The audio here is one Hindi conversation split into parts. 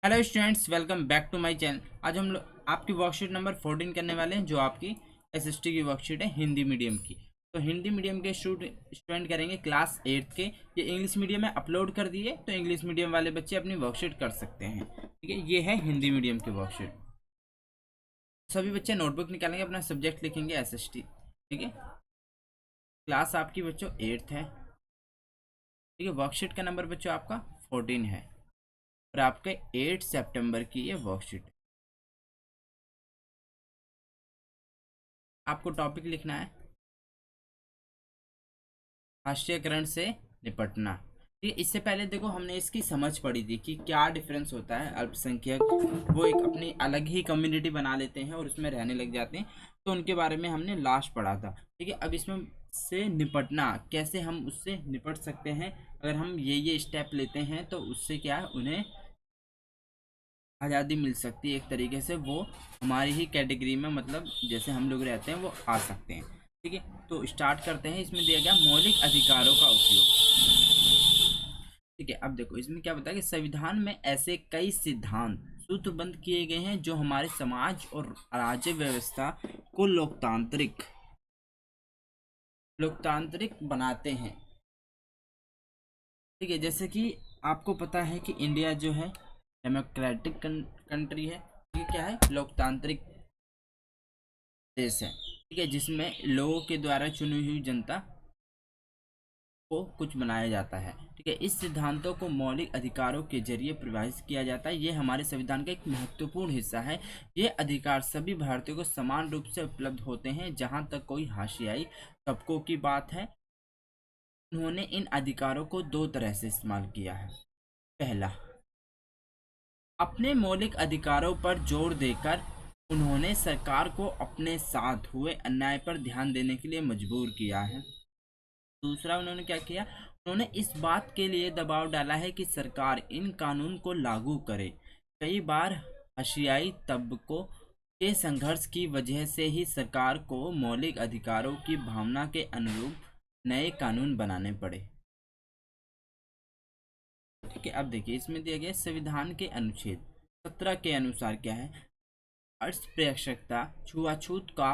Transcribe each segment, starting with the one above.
Hello students, welcome back to my channel. आज हम लोग आपकी वर्कशीट नंबर 14 करने वाले हैं, जो आपकी एसएसटी की वर्कशीट है हिंदी मीडियम की। तो हिंदी मीडियम के स्टूडेंट करेंगे क्लास 8 के। ये इंग्लिश मीडियम में अपलोड कर दिए, तो इंग्लिश मीडियम वाले बच्चे अपनी वर्कशीट कर सकते हैं। ठीक है, ये है हिंदी मीडियम की वर्कशीट। सभी बच्चे नोटबुक निकालेंगे, अपना सब्जेक्ट लिखेंगे एसएसटी। ठीक है, क्लास आपकी बच्चों 8th है। ठीक है, वर्कशीट का नंबर बच्चों आपका 14 है और आपके 8 सितंबर की ये वर्कशीट। आपको टॉपिक लिखना है राष्ट्रीयकरण से निपटना। ठीक है, इससे पहले देखो हमने इसकी समझ पड़ी थी कि क्या डिफरेंस होता है। अल्पसंख्यक वो एक अपनी अलग ही कम्युनिटी बना लेते हैं और उसमें रहने लग जाते हैं, तो उनके बारे में हमने लास्ट पढ़ा था। ठीक है, अब इसमें से निपटना, कैसे हम उससे निपट सकते हैं। अगर हम ये स्टेप लेते हैं तो उससे क्या है, उन्हें आज़ादी मिल सकती है। एक तरीके से वो हमारी ही कैटेगरी में, मतलब जैसे हम लोग रहते हैं वो आ सकते हैं। ठीक है, तो स्टार्ट करते हैं। इसमें दिया गया मौलिक अधिकारों का उपयोग। ठीक है, अब देखो इसमें क्या बताया कि संविधान में ऐसे कई सिद्धांत सूत्रबद्ध किए गए हैं जो हमारे समाज और राज्य व्यवस्था को लोकतांत्रिक लोकतांत्रिक बनाते हैं। ठीक है, जैसे कि आपको पता है कि इंडिया जो है डेमोक्रेटिक कंट्री है। ये क्या है, लोकतांत्रिक देश है। ठीक है, जिसमें लोगों के द्वारा चुनी हुई जनता को कुछ बनाया जाता है। ठीक है, इस सिद्धांतों को मौलिक अधिकारों के जरिए परिभाषित किया जाता है। ये हमारे संविधान का एक महत्वपूर्ण हिस्सा है। ये अधिकार सभी भारतीयों को समान रूप से उपलब्ध होते हैं। जहाँ तक कोई हाशियाई तबकों की बात है, उन्होंने इन अधिकारों को दो तरह से इस्तेमाल किया है। पहला, अपने मौलिक अधिकारों पर जोर देकर उन्होंने सरकार को अपने साथ हुए अन्याय पर ध्यान देने के लिए मजबूर किया है। दूसरा, उन्होंने क्या किया, उन्होंने इस बात के लिए दबाव डाला है कि सरकार इन कानून को लागू करे। कई बार हशियाई तबकों के संघर्ष की वजह से ही सरकार को मौलिक अधिकारों की भावना के अनुरूप नए कानून बनाने पड़े। ठीक है, अब देखिए इसमें दिया गया संविधान के अनुच्छेद 17 के अनुसार क्या है, अस्पृश्यता छुआछूत का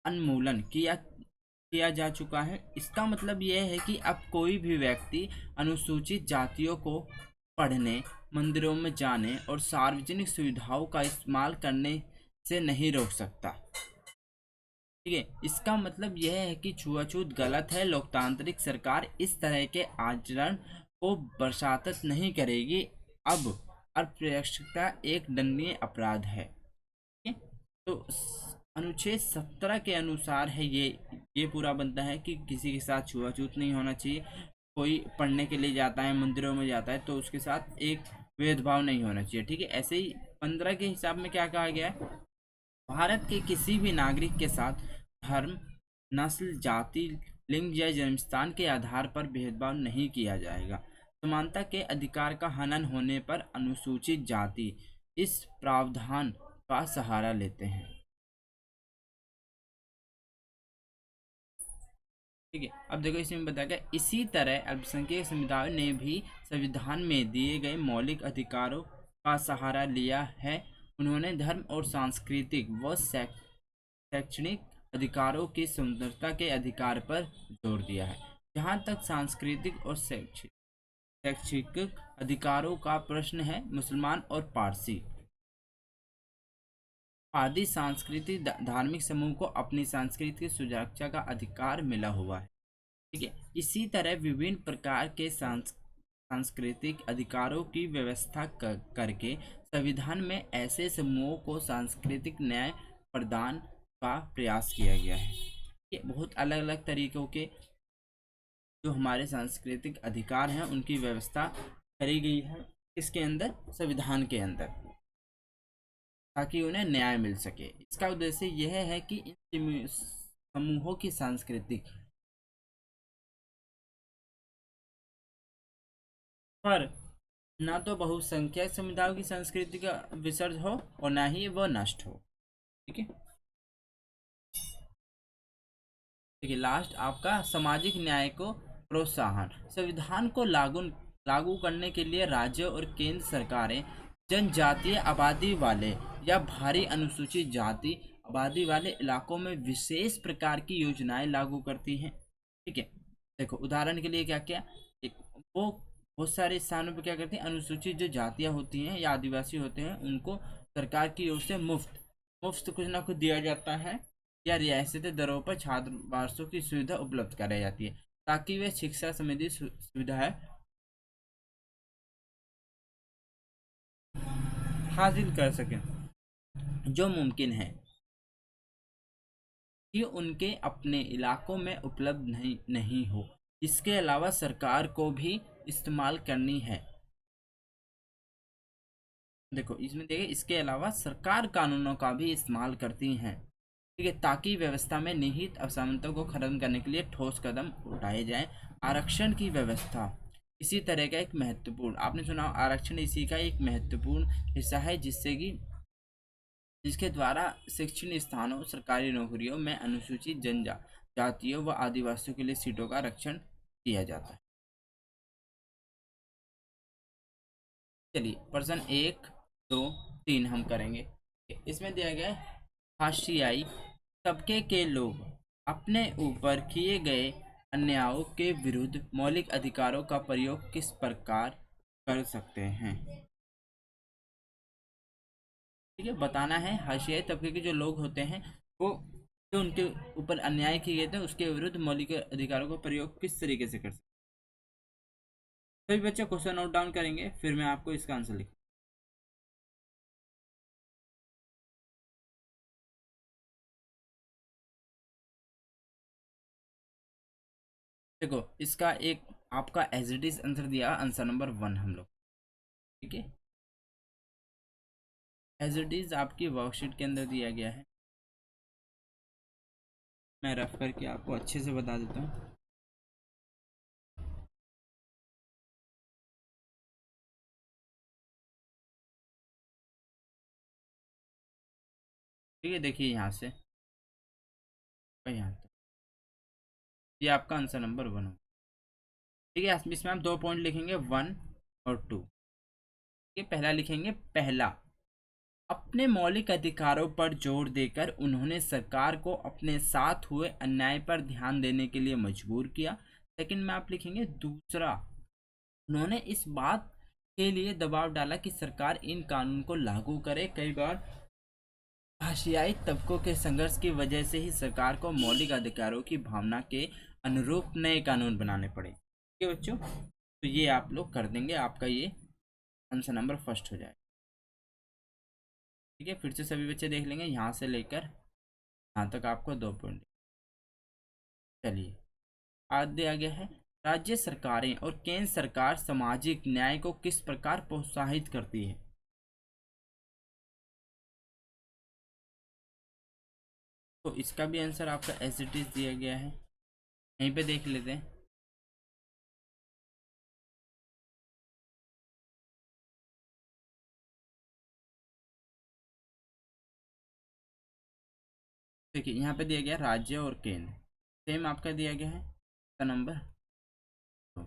उन्मूलन किया किया जा चुका है। इसका मतलब यह है कि अब कोई भी व्यक्ति अनुसूचित जातियों को पढ़ने, मंदिरों में जाने और सार्वजनिक सुविधाओं का इस्तेमाल करने से नहीं रोक सकता। ठीक है, इसका मतलब यह है कि छुआछूत गलत है। लोकतांत्रिक सरकार इस तरह के आचरण को बर्खास्त नहीं करेगी। अब अस्पृश्यता एक दंडनीय अपराध है। ठीक है, तो अनुच्छेद 17 के अनुसार है ये पूरा बनता है कि किसी के साथ छुआछूत नहीं होना चाहिए। कोई पढ़ने के लिए जाता है, मंदिरों में जाता है, तो उसके साथ एक भेदभाव नहीं होना चाहिए। ठीक है, ऐसे ही 15 के हिसाब में क्या कहा गया है, भारत के किसी भी नागरिक के साथ धर्म, नस्ल, जाति, लिंग या जन्मस्थान के आधार पर भेदभाव नहीं किया जाएगा। समानता के अधिकार का हनन होने पर अनुसूचित जाति इस प्रावधान का सहारा लेते हैं। ठीक है, अब देखो इसमें बताया गया, इसी तरह अल्पसंख्यक समुदाय ने भी संविधान में दिए गए मौलिक अधिकारों का सहारा लिया है। उन्होंने धर्म और सांस्कृतिक व शैक्षणिक अधिकारों की स्वतंत्रता के अधिकार पर जोर दिया है। जहाँ तक सांस्कृतिक और शैक्षिक अधिकारों का प्रश्न है, मुसलमान और पारसी आदि सांस्कृतिक धार्मिक समूह को अपनी संस्कृति की सुरक्षा का अधिकार मिला हुआ है। ठीक है, इसी तरह विभिन्न प्रकार के सांस्कृतिक अधिकारों की व्यवस्था करके संविधान में ऐसे समूहों को सांस्कृतिक न्याय प्रदान का प्रयास किया गया है। ये बहुत अलग अलग तरीकों के जो हमारे सांस्कृतिक अधिकार हैं उनकी व्यवस्था करी गई है इसके अंदर, संविधान के अंदर, ताकि उन्हें न्याय मिल सके। इसका उद्देश्य यह है कि इन समूहों की सांस्कृतिक पर ना तो बहुसंख्यक समुदायों की संस्कृति का विसर्ज हो और ना ही वह नष्ट हो। ठीक है, देखिए लास्ट आपका सामाजिक न्याय को प्रोत्साहन। संविधान को लागू लागू करने के लिए राज्य और केंद्र सरकारें जनजातीय आबादी वाले या भारी अनुसूचित जाति आबादी वाले इलाकों में विशेष प्रकार की योजनाएं लागू करती हैं। ठीक है, देखो उदाहरण के लिए क्या क्या, एक वो बहुत सारे स्थानों पर क्या करती हैं, अनुसूचित जो जातियां होती हैं या आदिवासी होते हैं उनको सरकार की ओर से मुफ्त मुफ्त कुछ ना कुछ दिया जाता है या रियायती दरों पर छात्रावासों की सुविधा उपलब्ध कराई जाती है ताकि वे शिक्षा संबंधी सुविधाएं हासिल कर सकें। जो मुमकिन है कि उनके अपने इलाकों में उपलब्ध नहीं हो। इसके अलावा सरकार को भी इस्तेमाल करनी है। देखो इसमें देखिए, इसके अलावा सरकार कानूनों का भी इस्तेमाल करती हैं, ठीक है, ताकि व्यवस्था में निहित असमानताओं को खत्म करने के लिए ठोस कदम उठाए जाएं। आरक्षण की व्यवस्था इसी तरह का एक महत्वपूर्ण, आपने सुना आरक्षण इसी का एक महत्वपूर्ण हिस्सा है जिसके द्वारा शिक्षण स्थानों सरकारी नौकरियों में अनुसूचित जनजातियों व आदिवासियों के लिए सीटों का आरक्षण किया जाता है। चलिए प्रश्न 1, 2, 3 हम करेंगे। इसमें दिया गया है, हाशियाई तबके के लोग अपने ऊपर किए गए अन्यायों के विरुद्ध मौलिक अधिकारों का प्रयोग किस प्रकार कर सकते हैं। ठीक है, बताना है हाशियाई तबके के जो लोग होते हैं वो जो उनके ऊपर अन्याय किए गए थे उसके विरुद्ध मौलिक अधिकारों का प्रयोग किस तरीके से कर सकते हैं। सभी बच्चे क्वेश्चन नोट डाउन करेंगे, फिर मैं आपको इसका आंसर लिख। देखो इसका एक आपका एज इट इज आंसर दिया, आंसर नंबर 1 हम लोग। ठीक है, एज इट इज आपकी वर्कशीट के अंदर दिया गया है, मैं रफ करके आपको अच्छे से बता देता हूँ। ठीक है, देखिए यहाँ से यहाँ तक ये आपका आंसर नंबर 1 हो। ठीक है, इसमें हम 2 पॉइंट लिखेंगे, 1 और 2। ये पहला लिखेंगे, पहला अपने मौलिक अधिकारों पर जोर देकर उन्होंने सरकार को अपने साथ हुए अन्याय पर ध्यान देने के लिए मजबूर किया। सेकंड में आप लिखेंगे, दूसरा उन्होंने इस बात के लिए दबाव डाला कि सरकार इन कानून को लागू करे। कई बार आशियाई तबकों के संघर्ष की वजह से ही सरकार को मौलिक अधिकारों की भावना के अनुरूप नए कानून बनाने पड़े। ठीक है बच्चों, तो ये आप लोग कर देंगे, आपका ये आंसर नंबर फर्स्ट हो जाए। ठीक है, फिर से सभी बच्चे देख लेंगे, यहाँ से लेकर यहाँ तक आपको 2 पॉइंट। चलिए आज दिया गया है, राज्य सरकारें और केंद्र सरकार सामाजिक न्याय को किस प्रकार प्रोत्साहित करती है। तो इसका भी आंसर आपका एज इट इज दिया गया है, यहीं पे देख लेते हैं। देखिए यहाँ पे दिया गया राज्य और केंद्र, सेम आपका दिया गया है नंबर 2।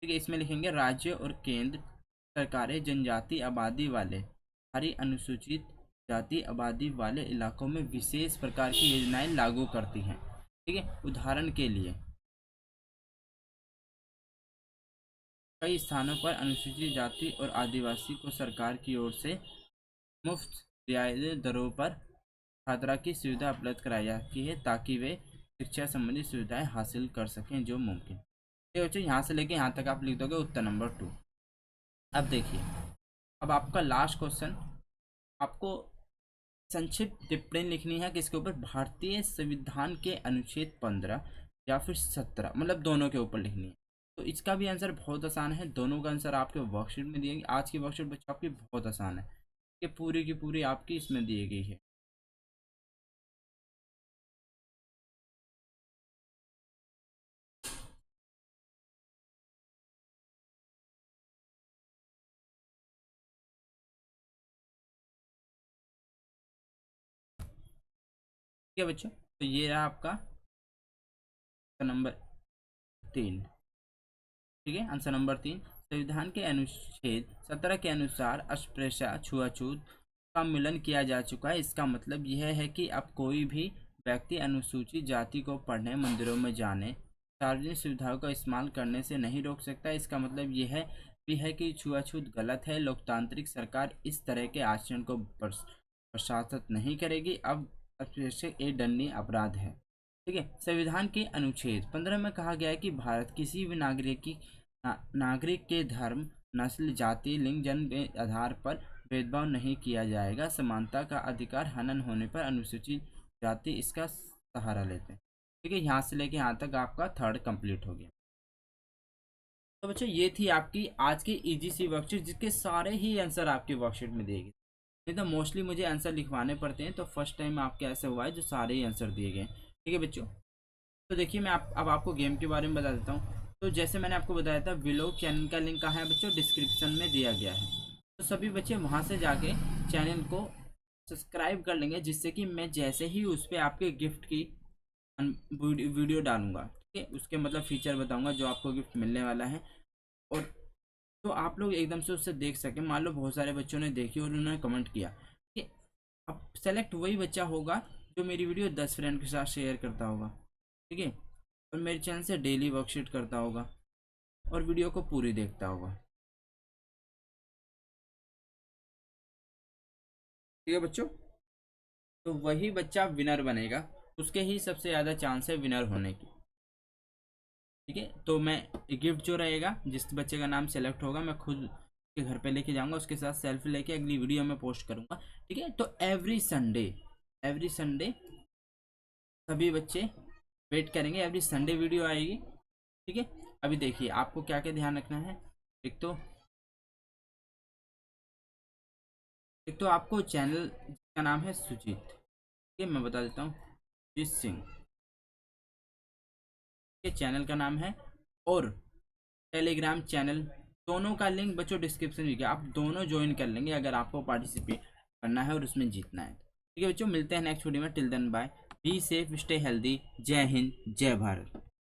ठीक है, इसमें लिखेंगे राज्य और केंद्र सरकारें जनजाति आबादी वाले हरी अनुसूचित जाति आबादी वाले इलाकों में विशेष प्रकार की योजनाएं लागू करती हैं। ठीक है, उदाहरण के लिए कई स्थानों पर अनुसूचित जाति और आदिवासी को सरकार की ओर से मुफ्त रियायती दरों पर छात्रा की सुविधा उपलब्ध कराई जाती है ताकि वे शिक्षा संबंधी सुविधाएं हासिल कर सकें जो मुमकिन। ठीक है बच्चों, यहाँ से लेके यहाँ तक आप लिख दोगे उत्तर नंबर 2। अब देखिए, अब आपका लास्ट क्वेश्चन, आपको संक्षिप्त टिप्पणी लिखनी है किसके ऊपर, भारतीय संविधान के अनुच्छेद 15 या फिर 17, मतलब दोनों के ऊपर लिखनी है। तो इसका भी आंसर बहुत आसान है, दोनों का आंसर आपके वर्कशीट में दिएंगे। आज की वर्कशीट बच्चों आपकी बहुत आसान है, ये पूरी की पूरी आपकी इसमें दी गई है। ठीक है बच्चों, तो ये रहा आपका नंबर 3। ठीक है, आंसर नंबर 3 संविधान के अनुच्छेद 17 के अनुसार अस्पृश्यता छुआछूत का मिलन किया जा चुका है। इसका मतलब यह है कि अब कोई भी व्यक्ति अनुसूचित जाति को पढ़ने, मंदिरों में जाने, सार्वजनिक सुविधाओं का इस्तेमाल करने से नहीं रोक सकता। इसका मतलब यह भी है कि छुआछूत गलत है। लोकतांत्रिक सरकार इस तरह के आचरण को प्रशासित नहीं करेगी। अब अस्पृश्यता एक दंडनीय अपराध है। ठीक है। संविधान के अनुच्छेद 15 में कहा गया है कि भारत किसी भी नागरिक के धर्म, नस्ल, जाति, लिंग, जन्म के आधार पर भेदभाव नहीं किया जाएगा। समानता का अधिकार हनन होने पर अनुसूचित जाति इसका सहारा लेते हैं। ठीक है, यहाँ से लेके यहाँ तक आपका थर्ड कंप्लीट हो गया। तो बच्चों ये थी आपकी आज की इजी सी वर्कशीट, जिसके सारे ही आंसर आपके वर्कशीट में दिए गए। नहीं तो मोस्टली मुझे आंसर लिखवाने पड़ते हैं, तो फर्स्ट टाइम आपके ऐसा हुआ है जो सारे ही आंसर दिए गए। ठीक है बच्चों, तो देखिए मैं अब आपको गेम के बारे में बता देता हूँ। तो जैसे मैंने आपको बताया था, व्लॉग चैनल का लिंक कहाँ है बच्चों? डिस्क्रिप्शन में दिया गया है। तो सभी बच्चे वहाँ से जाके चैनल को सब्सक्राइब कर लेंगे, जिससे कि मैं जैसे ही उस पर आपके गिफ्ट की वीडियो डालूंगा, ठीक है, उसके मतलब फीचर बताऊंगा जो आपको गिफ्ट मिलने वाला है, और तो आप लोग एकदम से उससे देख सकें। मान लो बहुत सारे बच्चों ने देखी और उन्होंने कमेंट किया कि अब सेलेक्ट वही बच्चा होगा जो मेरी वीडियो 10 फ्रेंड के साथ शेयर करता होगा, ठीक है, और मेरे चैनल से डेली वर्कशीट करता होगा और वीडियो को पूरी देखता होगा। ठीक है बच्चों, तो वही बच्चा विनर बनेगा, उसके ही सबसे ज़्यादा चांस है विनर होने की। ठीक है, तो मैं गिफ्ट जो रहेगा, जिस बच्चे का नाम सेलेक्ट होगा, मैं खुद के घर पे लेके जाऊंगा, उसके साथ सेल्फी लेके अगली वीडियो में पोस्ट करूंगा। ठीक है, तो एवरी संडे सभी बच्चे वेट करेंगे, एवरी संडे वीडियो आएगी। ठीक है, अभी देखिए आपको क्या क्या ध्यान रखना है। एक तो आपको चैनल का नाम है सुजीत, ठीक है, मैं बता देता हूँ, सुजीत सिंह के चैनल का नाम है, और टेलीग्राम चैनल, दोनों का लिंक बच्चों डिस्क्रिप्शन में गया, आप दोनों ज्वाइन कर लेंगे अगर आपको पार्टिसिपेट करना है और उसमें जीतना है। ठीक है बच्चों, मिलते हैं नेक्स्ट वीडियो में। Till then bye, be safe, stay healthy. जय हिंद, जय भारत।